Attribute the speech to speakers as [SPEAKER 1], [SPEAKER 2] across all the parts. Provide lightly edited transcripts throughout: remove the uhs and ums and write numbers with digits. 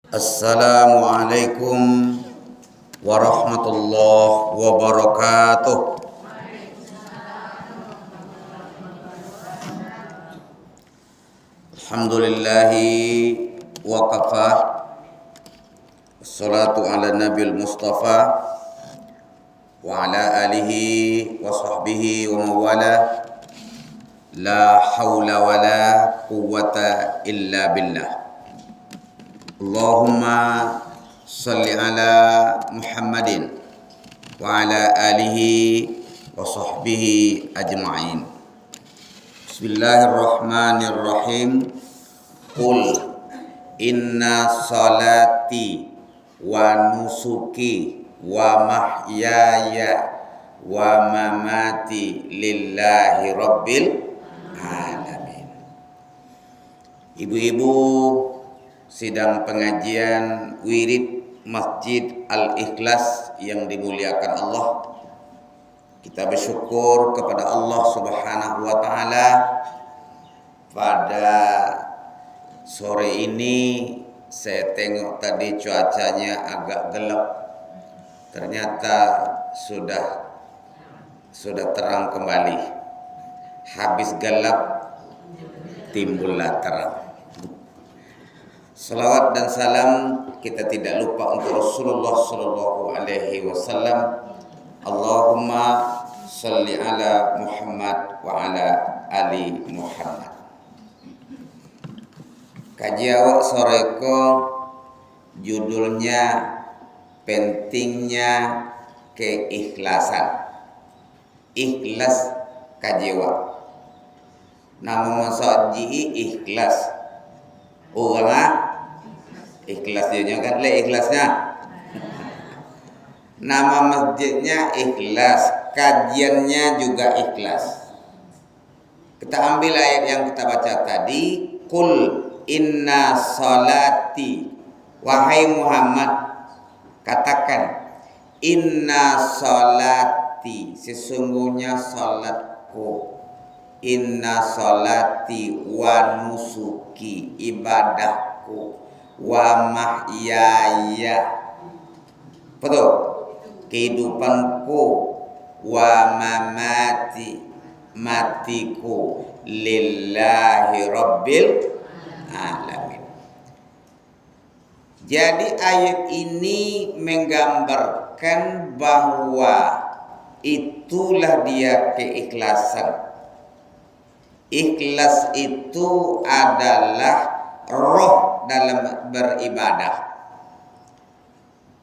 [SPEAKER 1] Assalamualaikum warahmatullahi wabarakatuh. Alhamdulillahi wa kafa. Wassalatu ala nabil mustafa wa ala alihi wa sahbihi wa mawala. La hawla wa la quwwata illa billah. Allahumma salli ala Muhammadin wa ala alihi wa sahbihi ajma'in. Bismillahirrahmanirrahim. Qul inna salati wa nusuki wa mahyaya wa mamati lillahi rabbil alamin. Ibu-ibu sidang pengajian wirid Masjid Al-Ikhlas yang dimuliakan Allah, kita bersyukur kepada Allah Subhanahu wa taala pada sore ini. Saya tengok tadi cuacanya agak gelap, ternyata sudah terang kembali. Habis gelap timbullah terang. Salawat dan salam kita tidak lupa untuk Rasulullah sallallahu alaihi wasallam. Allahumma salli ala Muhammad wa ala ali Muhammad. Kaji awak sore ko judulnya pentingnya keikhlasan. Ikhlas kaji awak. Nama masaji ikhlas. Orang ikhlas dia kan le ikhlasnya. Nama masjidnya Ikhlas, kajiannya juga ikhlas. Kita ambil ayat yang kita baca tadi, Qul inna salati, wahai Muhammad, katakan inna salati, sesungguhnya salatku, inna salati wa nusuki, ibadahku, wa mahyaya, betul, kehidupanku, wa mamati, matiku, lillahi rabbil alamin. Jadi ayat ini menggambarkan bahwa itulah dia keikhlasan. Ikhlas itu adalah roh dalam beribadah.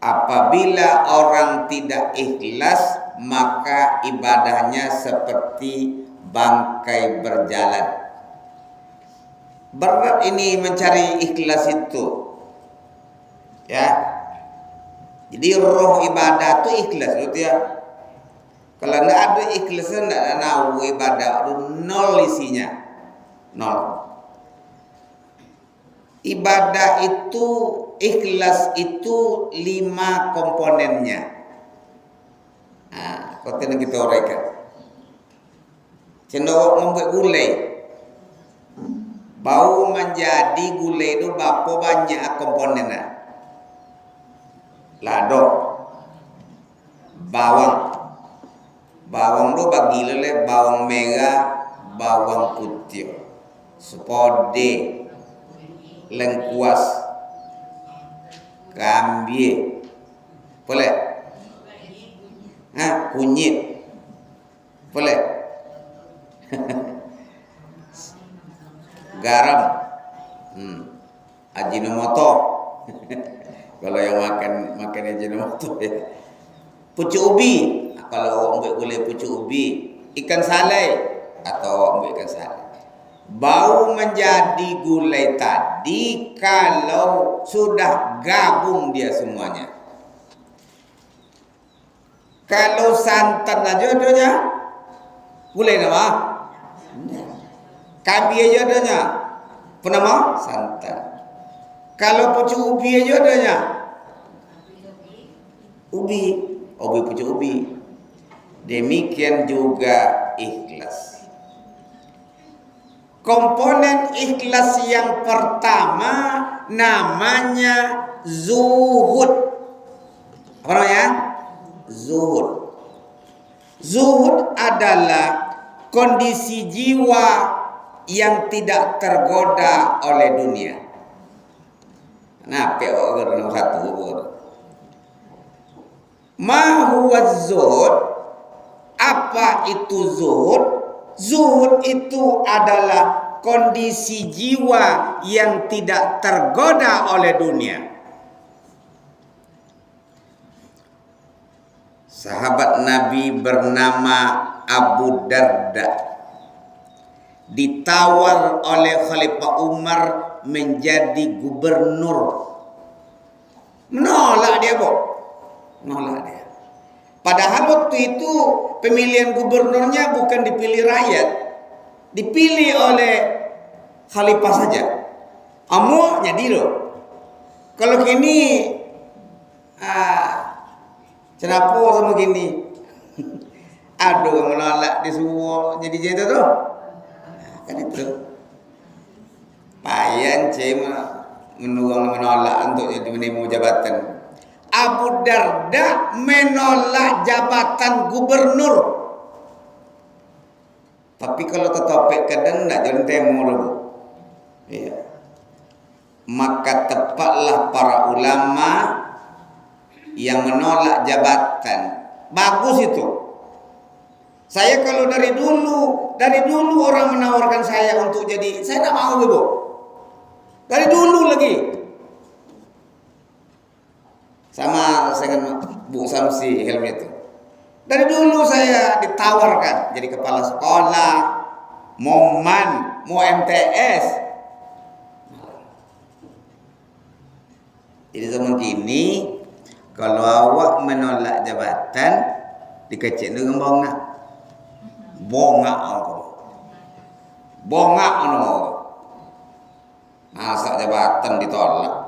[SPEAKER 1] Apabila orang tidak ikhlas, maka ibadahnya seperti bangkai berjalan. Berat ini mencari ikhlas itu. Ya. Jadi roh ibadah itu ikhlas, betul ya. Kalau enggak ada ikhlas, enggak ada nahu ibadah, nol isinya. Nol. Ibadah itu, ikhlas itu 5 komponennya. Nah, konten kita uraikan. Cenderung membuat gulai. Bau menjadi gulai itu berapa banyak komponennya? Lado, bawang. Bawang itu bagi lele bawang merah, bawang putih, sepode, lengkuas, kambie, boleh? Nah, kunyit, boleh? Garam, ajinomoto. Kalau yang makan ajinomoto ya. Pucuk ubi, kalau ambil gulai pucuk ubi, ikan salai atau ambil ikan salai. Bau menjadi gulai tadi kalau sudah gabung dia semuanya. Kalau santan aja adanya gulai nama. Kabi aja adanya penama santan. Kalau pucuk ubi aja adanya ubi, pucuk ubi. Demikian juga ikhlas. Komponen ikhlas yang pertama namanya zuhud. Apa namanya? Zuhud. Zuhud adalah kondisi jiwa yang tidak tergoda oleh dunia. Nah, PO nomor 1. Ma huwa zuhud? Apa itu zuhud? Zuhud itu adalah kondisi jiwa yang tidak tergoda oleh dunia. Sahabat Nabi bernama Abu Darda ditawar oleh Khalifah Umar menjadi gubernur. Menolak dia, Bu. Menolak dia. Padahal waktu itu pemilihan gubernurnya bukan dipilih rakyat, dipilih oleh khalifah saja. Amu jadi loh. Kalau gini, kenapa sama gini? Aduh, menolak di semua jadi tuh. Nah, kan itu. Payah cema menolak untuk jadi menerima jabatan. Abu Darda menolak jabatan gubernur. Tapi kalau tetopek kadang tidak jalan temu. Iya. Maka tepatlah para ulama yang menolak jabatan. Bagus itu. Saya kalau dari dulu orang menawarkan saya untuk jadi, saya tidak mau, Bu. Dari dulu lagi. Sama dengan Bu Samsi Helmi itu. Dari dulu saya ditawarkan jadi kepala sekolah, mau MTS. Jadi zaman kini kalau awak menolak jabatan dikecek dengan bongak. Bongak aku. Bongak anu. Masa jabatan ditolak.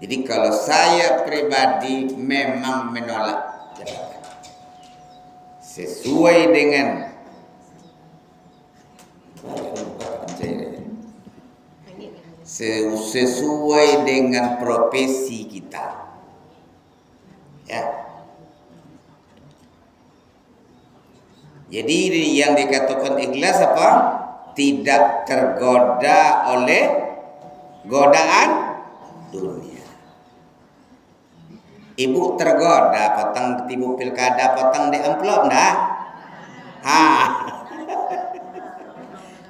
[SPEAKER 1] Jadi kalau saya pribadi memang menolak jabatan sesuai dengan profesi kita. Ya. Jadi yang dikatakan ikhlas apa? Tidak tergoda oleh godaan dunia. Ibu tergoda potong tibu pilkada, potong di amplop enggak?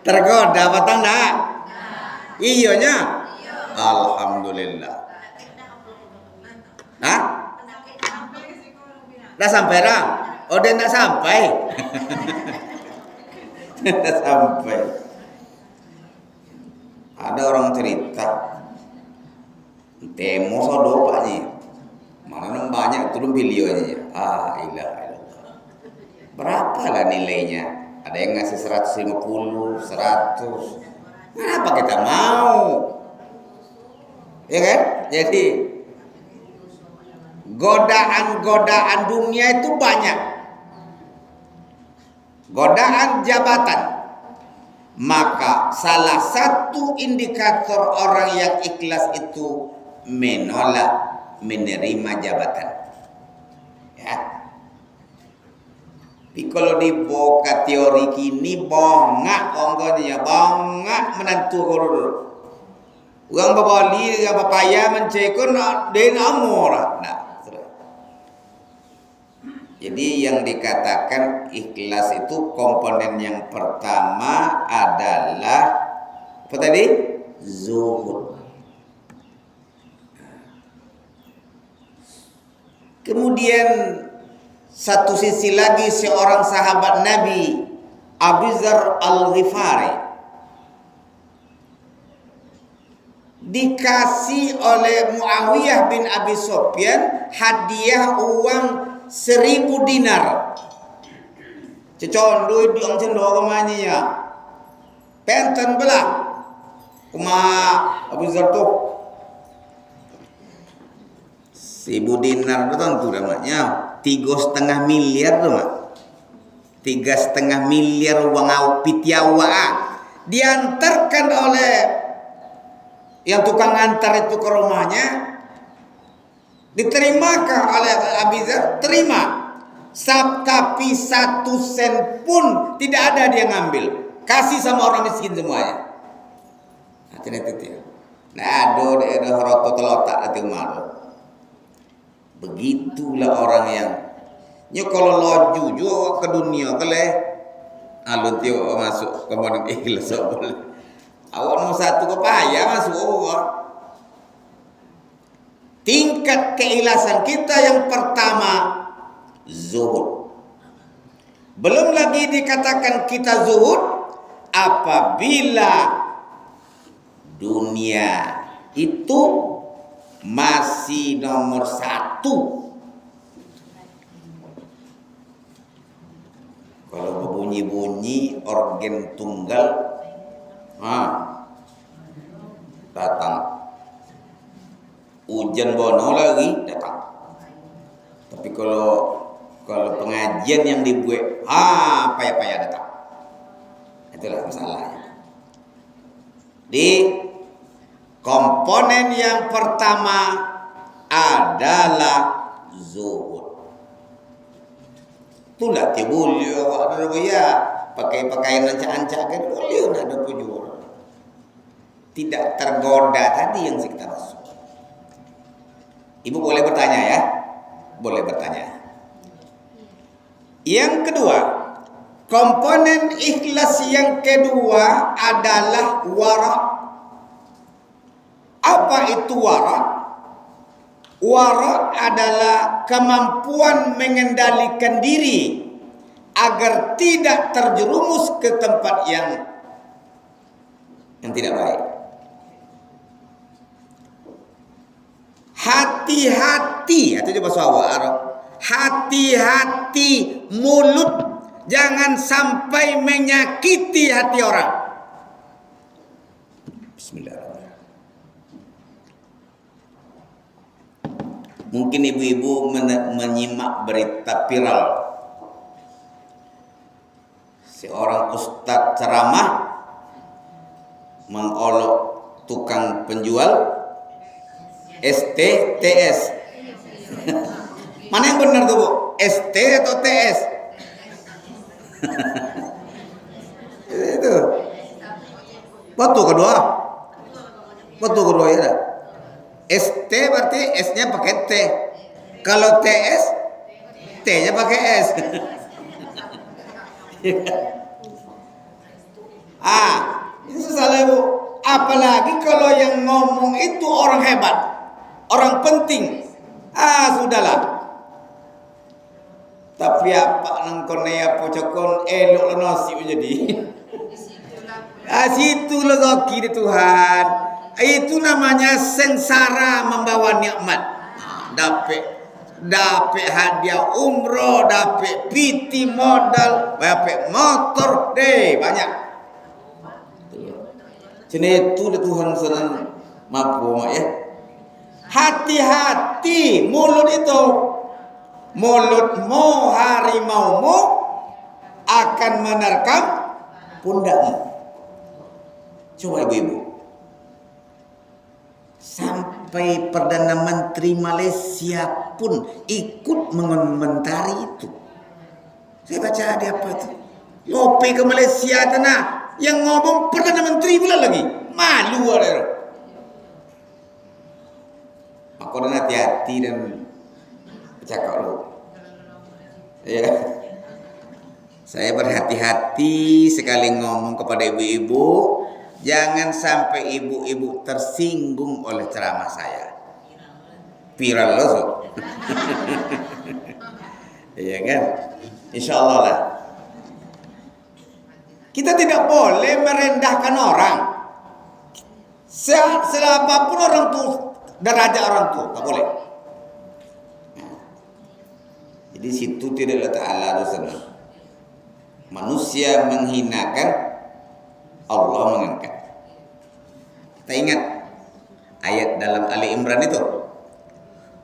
[SPEAKER 1] Tergoda potong enggak? Iyonya? Alhamdulillah. Hah? Dah sampai dah? Oh, dia enggak sampai. Enggak sampai. Ada orang cerita. Temo sodo paknya. Mana banyak turun videonya. Ilah. Berapa lah nilainya? Ada yang ngasih 150, 100. Kenapa kita mau? Ya kan? Jadi godaan dunia itu banyak. Godaan jabatan. Maka salah satu indikator orang yang ikhlas itu menolak menerima jabatan. Ya. Tapi kalau dibuka teori kini bongak onggonya, bongak menantu koror. Orang babali dengan papaya mencekon den amor. Nah, jadi yang dikatakan ikhlas itu komponen yang pertama adalah apa tadi? Zuhud. Kemudian satu sisi lagi seorang sahabat Nabi Abu Dzar Al-Ghifari dikasih oleh Muawiyah bin Abi Sufyan hadiah uang 1000 dinar. Cecon duit diong cendo kemanya ya. Penten belah. Kuma Abu Dzar tuh 1000 dinar itu tentu namanya 3,5 miliar tuh mak. 3,5 miliar uang pitiawa diantarkan oleh yang tukang antar itu ke rumahnya. Diterimakah oleh Abizar? Terima. Tapi 1 sen pun tidak ada dia ngambil. Kasih sama orang miskin semuanya. Itu dia. Nah, ada roto telotak itu malu. Begitulah orang yang kalau loju juga ke dunia kele alun tio masuk ke modal ikhlas boleh. Awak nomor 1 kepaya masuk Allah. Tingkat keikhlasan kita yang pertama zuhud. Belum lagi dikatakan kita zuhud apabila dunia itu masih nomor 1. Kalau berbunyi-bunyi organ tunggal, datang. Hujan bono lagi datang. Tapi kalau pengajian yang dibuat, payah-payah datang. Itulah masalahnya. Di komponen yang pertama adalah zuhud. Itulah boleh ya pakai pakaian ancak-ancak kan boleh ada pujur. Tidak tergoda tadi yang kita maksud. Ibu boleh bertanya ya? Boleh bertanya. Yang kedua, komponen ikhlas yang kedua adalah wara. Apa itu wara? Wara adalah kemampuan mengendalikan diri agar tidak terjerumus ke tempat yang tidak baik. Hati-hati, itu bahasa Arab. Hati-hati mulut, jangan sampai menyakiti hati orang. Bismillahirrahmanirrahim. Mungkin ibu-ibu menyimak berita viral. Seorang ustadz ceramah mengolok tukang penjual STTS. Mana yang benar tuh, Bu? ST atau TS? Itu. Betul kedua ya. ST berarti S-nya pakai T. Kalau TS, T-nya pakai S. Itu salah, Bu. Apalagi kalau yang ngomong itu orang hebat, orang penting. Sudahlah. Tapi apa nangkon ya pocokon elok nasi jadi. Situ rezeki di Tuhan. Itu namanya sengsara membawa nikmat. Dapat hadiah umroh, dapat piti modal, dapat motor, banyak. Jadi itu Tuhan senang mampu ya. Hati-hati mulut itu. Mulutmu harimaumu akan menerkam pundakmu. Coba ibu-ibu. Sampai Perdana Menteri Malaysia pun ikut mengomentari itu. Saya baca dia apa itu. Ngopi ke Malaysia tanah. Yang ngomong Perdana Menteri pula lagi. Malu ada. Maka hati-hati dan cakap lu. Ya. Saya berhati-hati sekali ngomong kepada ibu-ibu, jangan sampai ibu-ibu tersinggung oleh ceramah saya. Viral loh. So. Iya kan? Insyaallah lah. Kita tidak boleh merendahkan orang. Siapapun orang tuh, derajat orang tuh, tak boleh. Di situ tidak letak Allah sana. Manusia menghinakan, Allah mengangkat. Kita ingat ayat dalam Ali Imran itu.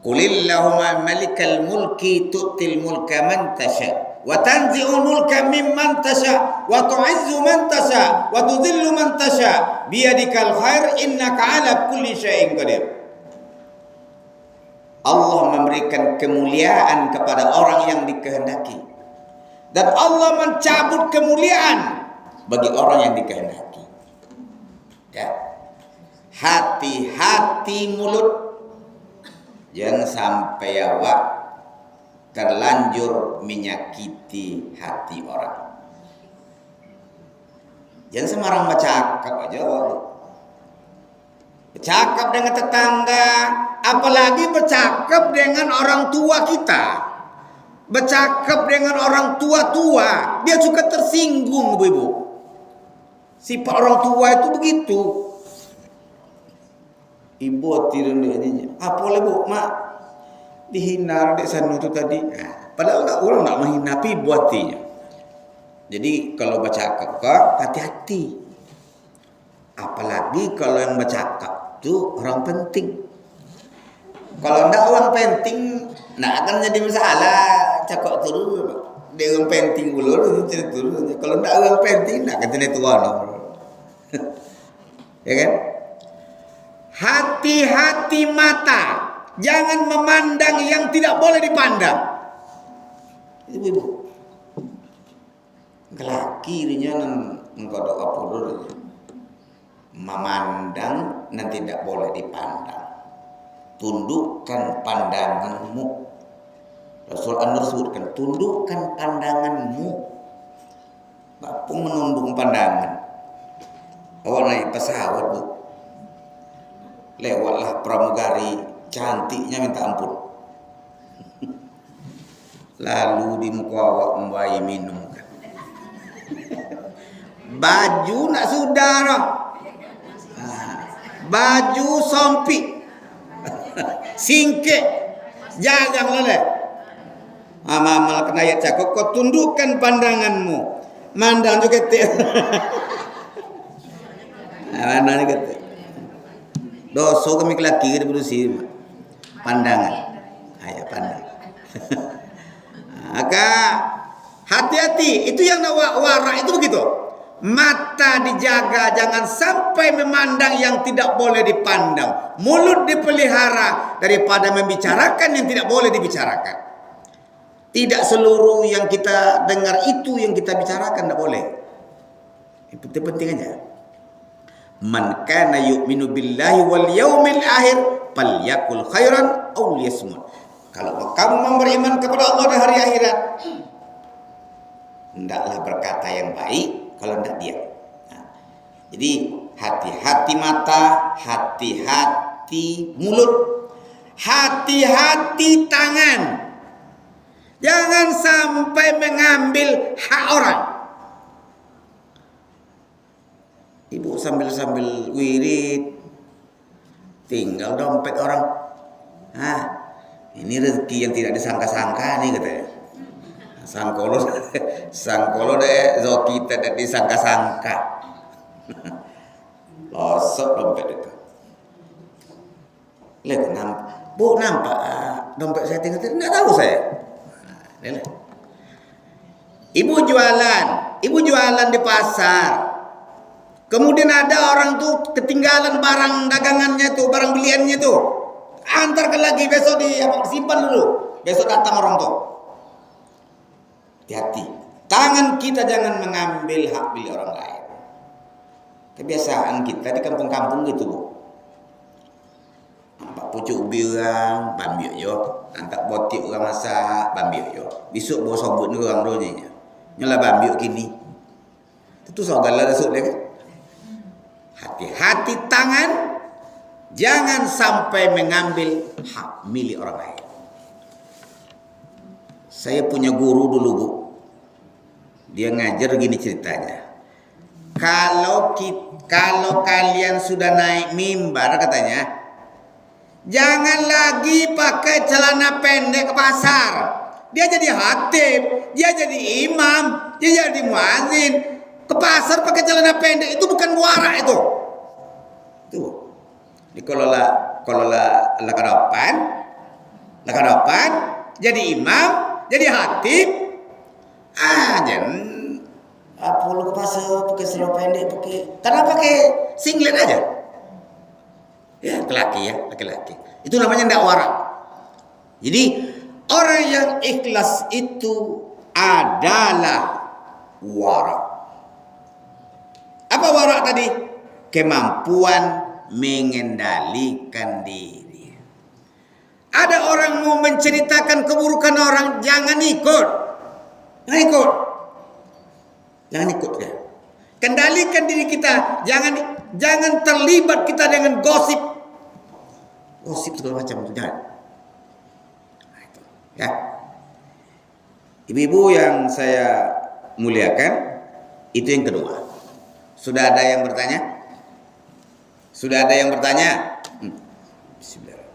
[SPEAKER 1] Qulillahumma malikal mulki tu'til mulka man tasha wa tanzi'ul mulka mimman tasha wa tu'izzu man tasha wa tudhillu man tasha biyadikal khair innaka 'ala kulli syai'in qadir. Allah memberikan kemuliaan kepada orang yang dikehendaki dan Allah mencabut kemuliaan bagi orang yang dikehendaki. Ya. Hati-hati mulut, jangan sampai awak terlanjur menyakiti hati orang. Jangan sembarang bercakap aja. Bercakap dengan tetangga, apalagi bercakap dengan orang tua kita. Bercakap dengan orang tua-tua, dia suka tersinggung, ibu-ibu. Sifat orang tua itu begitu. Ibu tirendanya, apa boleh bu, mak dihina dek sana tu tadi. Padahal orang nak menghina pi buatinya. Jadi kalau bercakap hati-hati. Apalagi kalau yang bercakap tu orang penting. Kalau ndak orang penting, nak akan jadi masalah. Cakap terus, dia orang penting dulu, cerita terus. Kalau ndak orang penting, nak akan jadi tuan. Ya kan? Hati-hati mata, jangan memandang yang tidak boleh dipandang. Ibu-ibu, kelaki dirinya mengkodok apa dulu. Memandang dan tidak boleh dipandang. Tundukkan pandanganmu. Rasul An-Nur sebutkan, tundukkan pandanganmu. Bapak menunduk pandangan. Awak naik pesawat bu, lewatlah pramugari cantiknya minta ampun. Lalu di muka awak membayi minum. Baju nak saudara, baju sompik, singkek, jangan leleh. Amal kena ayat cakap, kau tundukkan pandanganmu. Mandang juga ketik. Mana ni ketik. Dosa kami lelaki kita berusia pandangan. Ayat pandang. Maka hati-hati, itu yang nak warak itu begitu. Mata dijaga, jangan sampai memandang yang tidak boleh dipandang. Mulut dipelihara daripada membicarakan yang tidak boleh dibicarakan. Tidak seluruh yang kita dengar itu yang kita bicarakan, tidak boleh. Itu penting aja. Man kana yu'minu billahi wal yaumil akhir falyakul khairan aw liyasmut. Kalau kamu beriman kepada Allah dan hari akhirat, hendaklah berkata yang baik, kalau tidak diam. Nah, jadi hati-hati mata, hati-hati mulut, hati-hati tangan. Jangan sampai mengambil hak orang. Ibu sambil wirid, tinggal dompet orang. Ini rezeki yang tidak disangka-sangka nih katanya. Sangkolo deh, zoki tidak disangka-sangka. Losok dompet itu. Lihat nampak, bu nampak dompet saya tinggal tidak tahu saya. Ibu jualan di pasar. Kemudian ada orang tuh ketinggalan barang dagangannya tuh, barang beliannya tuh. Antarkan lagi besok simpan dulu. Besok datang orang tuh. Hati-hati. Tangan kita jangan mengambil hak milik orang lain. Kebiasaan kita di kampung-kampung gitu, Bu. Nampak pucuk ubi orang, bambil yo. Antak botik orang masak, bambil yo. Besok bawa sobut ni orang dulunya. Nyala bambil kini. Itu sogalah besok dia kan. Hati-hati tangan, jangan sampai mengambil hak milik orang lain. Saya punya guru dulu, Bu. Dia ngajar gini ceritanya. Kalau kalian sudah naik mimbar katanya, jangan lagi pakai celana pendek ke pasar. Dia jadi khatib, dia jadi imam, dia jadi muadzin. Ke pasar pakai celana pendek itu bukan muara itu. Itu. Dikelola lakadopan, jadi imam, jadi khatib. Jangan apa lu ke pasar pakai celana pendek, pakai singlet aja. Ya, laki-laki. Itu namanya ndak warak. Jadi orang yang ikhlas itu adalah warak. Apa warak tadi? Kemampuan mengendalikan diri. Ada orang mau menceritakan keburukan orang, jangan ikut. Jangan ikut ya. Kendalikan diri kita, jangan terlibat kita dengan gosip segala macam itu jangan. Nah, itu, ya. Ibu-ibu yang saya muliakan, itu yang kedua. Sudah ada yang bertanya? Bismillah.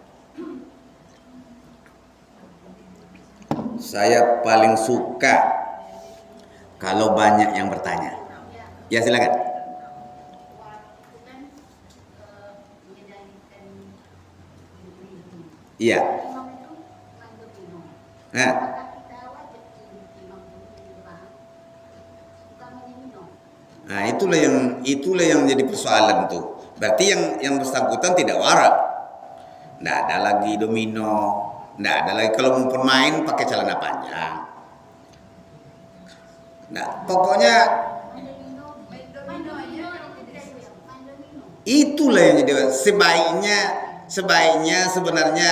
[SPEAKER 1] Saya paling suka kalau banyak yang bertanya. Ya, silakan. Iya. Nah, itulah yang jadi persoalan tuh. Berarti yang bersangkutan tidak warak. Nggak ada lagi domino, nggak ada lagi kalau mau bermain pakai celana panjang. Nah, pokoknya itulah yang jadi sebaiknya sebenarnya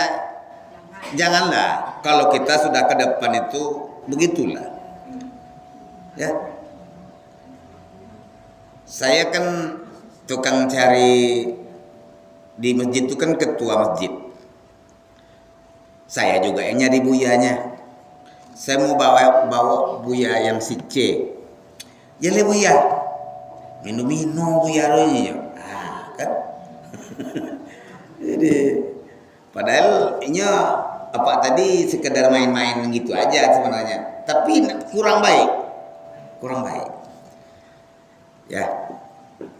[SPEAKER 1] janganlah. Kalau kita sudah ke depan itu begitulah. Ya. Saya kan tukang cari di masjid itu kan ketua masjid. Saya juga yang nyari buyanya. Saya mau bawa buya yang si C. Ya le buya. Minum buya ronya. Kan. Jadi padahal ini apa tadi sekedar main-main gitu aja sebenarnya. Tapi kurang baik. Ya.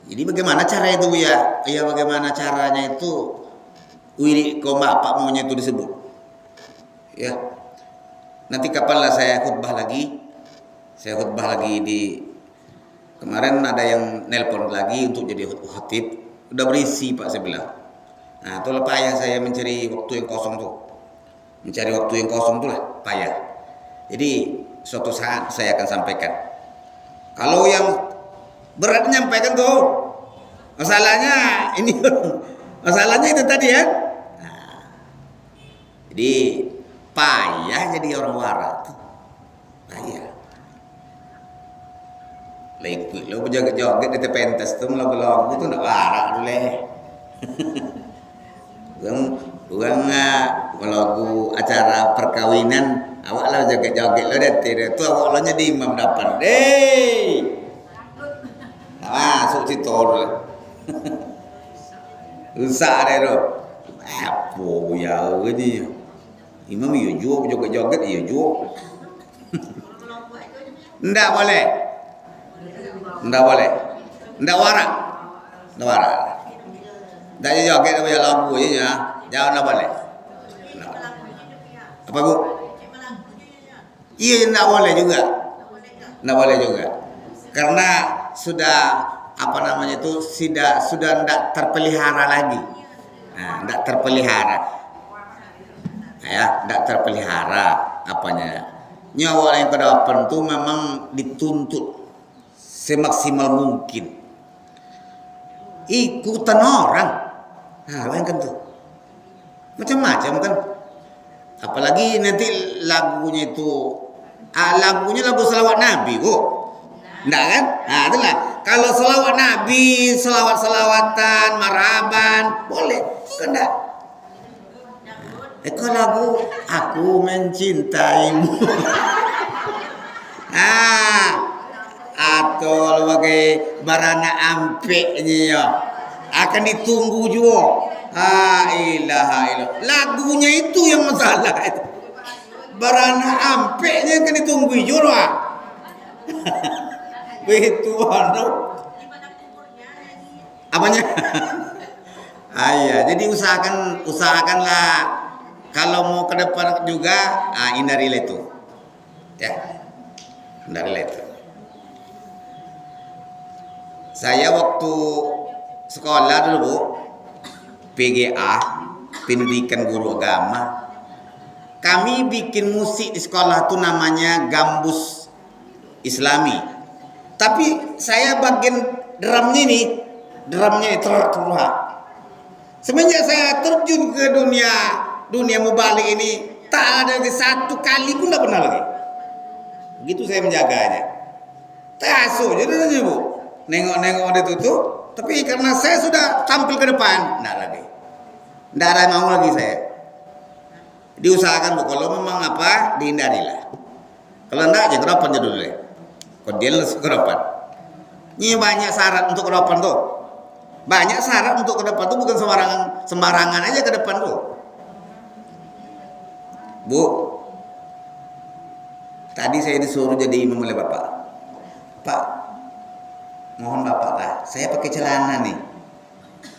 [SPEAKER 1] Jadi bagaimana cara itu ya? Ya bagaimana caranya itu? Wiri kok bapak maunya itu disebut. Ya. Nanti kapanlah saya khutbah lagi. Saya khutbah lagi di kemarin ada yang nelpon lagi untuk jadi khatib. Udah berisi Pak saya bilang. Nah, itulah payah saya mencari waktu yang kosong tuh. Mencari waktu yang kosong tuh lah payah. Jadi suatu saat saya akan sampaikan. Kalau yang berat nyampaikan tuh masalahnya itu tadi ya. Nah, jadi payah jadi orang warak tuh. Payah. Lekuk lo joget-joget di pentas tuh lagu-lagu tuh ndak warak dulu. Bukan lagu acara perkawinan awak lah joget-joget lo deh tuh awak lo jadi imam dapat deh. Masuk situ dulu. Rusak deh tu. Apa ya ini? Imam iya juga joget-joget iya juga. Ndak boleh. Ndak warak. Ndak joget apa lagu ya. Jangan ndak boleh. Apa Bu? Iya ndak boleh juga. Karena sudah sudah ndak terpelihara lagi. Nah, ndak terpelihara apanya. Nyawa yang kedepan tuh memang dituntut semaksimal mungkin. Ikutan orang. Nah, bayangkan tuh. Macam-macam kan. Apalagi nanti lagunya itu lagunya lagu selawat Nabi kok. Enggak kan? Nah, itulah. Kalau selawat Nabi, selawat-selawatan, marhaban, boleh. Kan enggak? Itu lagu Aku Mencintaimu. Atau sebagai barana ampeknya ya. Akan ditunggu juga. Ilaha. Lagunya itu yang masalah itu. Barana ampeknya akan ditunggu juga. Begitu apanya? Jadi usahakanlah kalau mau ke depan juga hindari itu. Ya. Nggak relate. Saya waktu sekolah dulu Bu, PGA, pendidikan guru agama, kami bikin musik di sekolah tuh namanya gambus Islami. Tapi saya bagian drumnya ini terak. Semenjak saya terjun ke dunia mubalik ini, tak ada satu kali pun tidak pernah lagi. Begitu saya menjaganya. Tasu jadi Bu, nengok ada tutup. Tapi karena saya sudah tampil ke depan, tidak lagi. Tidak ada mau lagi saya. Diusahakan Bu, kalau memang apa, dihindarilah. Kalau enggak, ya keropan aja dulu ya. Kodel keropan. Ini banyak syarat untuk keropan tuh. Banyak syarat untuk ke depan tuh, bukan sembarangan aja ke depan tuh. Bu, tadi saya disuruh jadi imam oleh Bapak. Pak, mohon Bapak lah, saya pakai celana nih.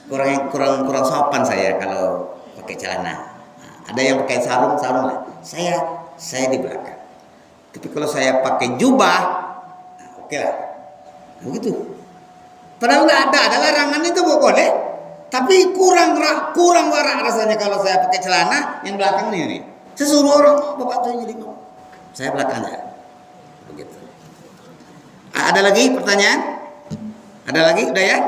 [SPEAKER 1] Kurang sopan saya kalau pakai celana. Ada yang pakai sarung lah. Saya di belakang. Tapi kalau saya pakai jubah, oke lah. Begitu. Padahal nggak ada larangan itu Bu, boleh. Tapi kurang warak rasanya kalau saya pakai celana yang belakang nih. Saya suruh orang Bapak tuh jadi imam. Saya belakang aja. Begitu. Ada lagi pertanyaan? Ada lagi? Udah ya?